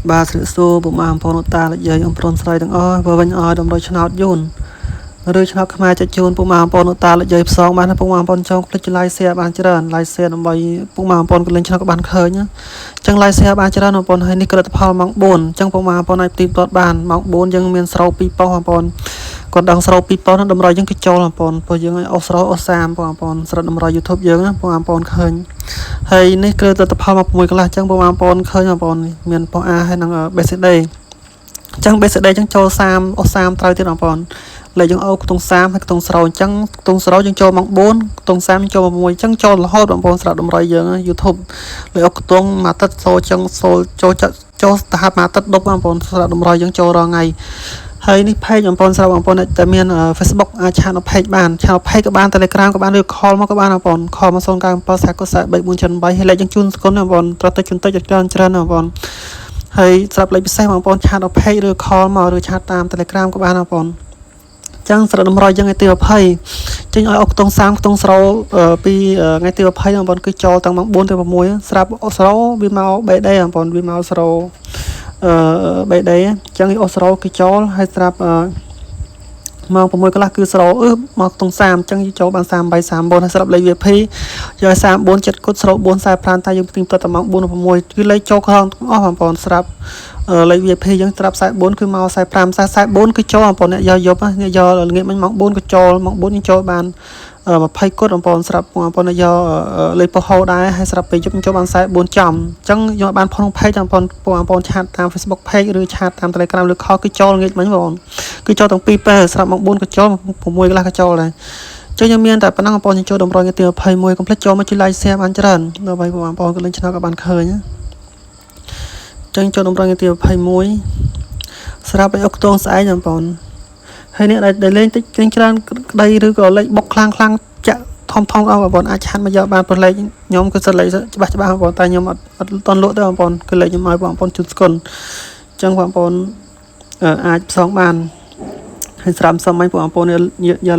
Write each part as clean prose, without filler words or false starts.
bà sự xô bụng mà phong ta lại dây ông phong sợiទាំងអស់បើវិញឲ្យតម្រូវឆ្នោតយូនឬឆ្នោតខ្មែរចាច់ជូនពុកម៉ែបងប្អូនតាលេខផ្សងបានពុកម៉ែបងប្អូនចង់ផ្លិច like share បានច្រើន like share ដើម្បីពុកម៉ែបងប្អូនកលេងឆ្នោតក៏បានឃើញអញ្ចឹង like share បានច្រើនបងប្អូនហើយនេះក្រិតផលម៉ោង4អញ្ចឹងពុកម៉ែបងប្អូនអាចទីផ្ទាត់បានម៉ោង4យើងមានស្រោ2ប៉ុងបងប្អូនគាត់ដឹងស្រោ2ប៉ុងតម្រូវយើងគឺចូលបងប្អូនព្រោះយើងឲ្យអស់ស្រោអស់30បងប្អូនស្រិតតម្រូវ YouTube យើងណាពុកម៉ែបងប្អូនឃើញហើយនេះគឺទិដ្ឋផលមក6កន្លះអញ្ចឹងពុកម៉ែបងប្អូនឃើញបងប្អូនមានប៉ុង A ហើយនឹង BCD អញ្ចឹង BCD អញ្ចឹងចូល30អស់30ត្រូវទៀតបងប្អូនលេខយើងអូខ្ទង់30ហើយខ្ទង់ស្រោអញ្ចឹងខ្ទង់ស្រោយើងចូលម៉ោង4ខ្ទង់30ចូលម៉ោង1អញ្ចឹងចូលរហូតបងប្អូនស្រាប់តម្រុយយើង YouTube លេខអូខ្ទង់មួយអាទិត្យសូអញ្ចឹងសូចូលទៅហាត់មួយអាទិត្យ10បងប្អូនស្រាប់តម្រុយយើងចូលរាល់ថ្ងៃហើយនេះ page បងប្អូនស្រាប់បងប្អូនតែមាន Facebook អាចឆាតនៅ page បានឆាត page ក៏បាន Telegram ក៏បានឬ call មកក៏បានបងប្អូន call មក0974433498ហើយលេខយើងជូនស្គុនបងប្អូនត្រូវទៅជូនតិចច្រើនបងប្អូនហើយស្រាប់លេខពិសេសបងប្អូនឆាតនៅ page ឬ call មកឬឆាតតាម Telegram ក៏បានបងប្អូនចឹងស្រុតតម្រុយយើងថ្ងៃទី20ចេញឲ្យអុកខ្ទង់30ខ្ទង់ស្រោពីថ្ងៃទី20បងប្អូនគឺចូលតាំងម៉ោង4ទៅ6ស្រាប់អុកស្រោវាមក BD បងប្អូនវាមកស្រោBD ចឹងអុកស្រោគឺចូលហើយស្រាប់ម៉ោង6កន្លះគឺស្រោមកខ្ទង់30ចឹងចូលបាន38 39ហើយស្រាប់លេខ VIP យក34ចិត្តគុតស្រោ4 45តែយើងផ្ទិញផ្ទាត់តាម៉ោង4ទៅ6គឺលេខចូលខំអស់បងប្អូនស្រាប់លេខ VIP យើងស្រាប់44គឺមក45 44គឺចូលបងប្អូនអ្នកយកយប់អ្នកយកល្ងាចមិញម៉ោង4ក៏ចូលម៉ោង4យើងចូលបាន20គុតបងប្អូនស្រាប់បងប្អូនយកលេខពហោដែរហើយស្រាប់ពេលយប់ចូលបាន44ចំអញ្ចឹងយកបានផុសក្នុង page បងប្អូនឆាតតាម Facebook page ឬឆាតតាម Telegram ឬ call គឺចូលល្ងាចមិញបងប្អូនគឺចូលទាំងពីរពេលស្រាប់ម៉ោង4ក៏ចូល6កន្លះក៏ចូលដែរចឹងយើងមានតែប៉ុណ្ណឹងបងប្អូនចូលតម្រុយថ្ងៃទី21កុំភ្លេចចូលមកជួយ like share បានច្រើនដើម្បីបងប្អូនក៏លេងឆ្នោតក៏បានឃើញចឹងចូលតម្រុយថ្ងៃទី21ស្រាប់ឲ្យអុកខ្ទង់ស្អែកបងប្អូនហើយនេះដែលលេងតិចច្រើនក្តីឬក៏លេខបុកខ្លាំងចាក់ធំអស់បងប្អូនអាចឆាត់មកយកបានព្រោះលេខខ្ញុំគឺសិតលេខច្បាស់បងប្អូនតែខ្ញុំអត់តន់លក់ទេបងប្អូនគឺលេខខ្ញុំឲ្យបងប្អូនជូនស្គុនអញ្ចឹងបងប្អូនអាចផ្សងបានហើយស្រាប់សមមិញបងប្អូនយក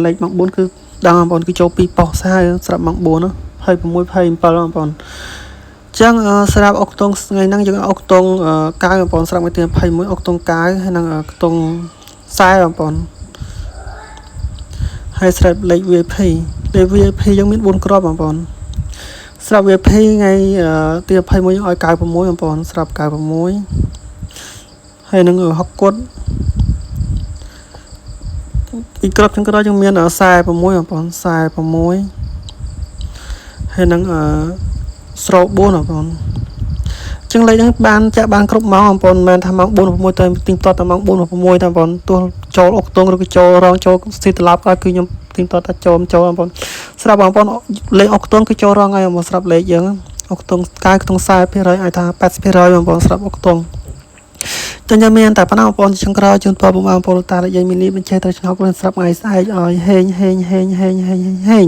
លេខម៉ោង4គឺដឹងបងប្អូនគឺចូល2ប៉ុសហើយស្រាប់ម៉ោង4 26 27បងប្អូនចឹងស្រាប់អុកខ្ទង់ថ្ងៃហ្នឹងយើងអុកខ្ទង់កៅបងប្អូនស្រាប់ថ្ងៃទី21អុកខ្ទង់កៅហើយនឹងខ្ទង់ខ្សែបងប្អូនហើយស្រាប់លេខ VIP លេខ VIP យើងមាន4គ្រាប់បងប្អូនស្រាប់ VIP ថ្ងៃទី21យើងឲ្យ96បងប្អូនស្រាប់96ហើយនឹង6គុតពីគ្រាប់ទាំងក្រោយយើងមាន46បងប្អូន46ហើយនឹងស្រោ4បងប្អូនចឹងលេខហ្នឹងបានចាក់បានគ្រប់ម៉ោងបងប្អូនមិនមែនថាម៉ោង4 6ទៅទីផ្ទាត់តែម៉ោង4 6តែបងប្អូនទោះចូលអុកខ្ទង់ឬក៏ចូលរងចូលស៊ីត្រឡប់ឲ្យគឺខ្ញុំទីផ្ទាត់តែចូលបងប្អូនស្រាប់បងប្អូនលេខអុកខ្ទង់គឺចូលរងហើយបងប្អូនស្រាប់លេខយើងអុកខ្ទង់កាយខ្ទង់40%អាចថា80%បងប្អូនស្រាប់អុកខ្ទង់ចឹងយើងមានតែប៉ុណ្ណឹងបងប្អូនចុងក្រោយជូនពរបងប្អូនតាលេខយើងមាននេះបញ្ជាទៅឆ្នោតខ្លួនស្រាប់ថ្ងៃស្អែកឲ្យហេង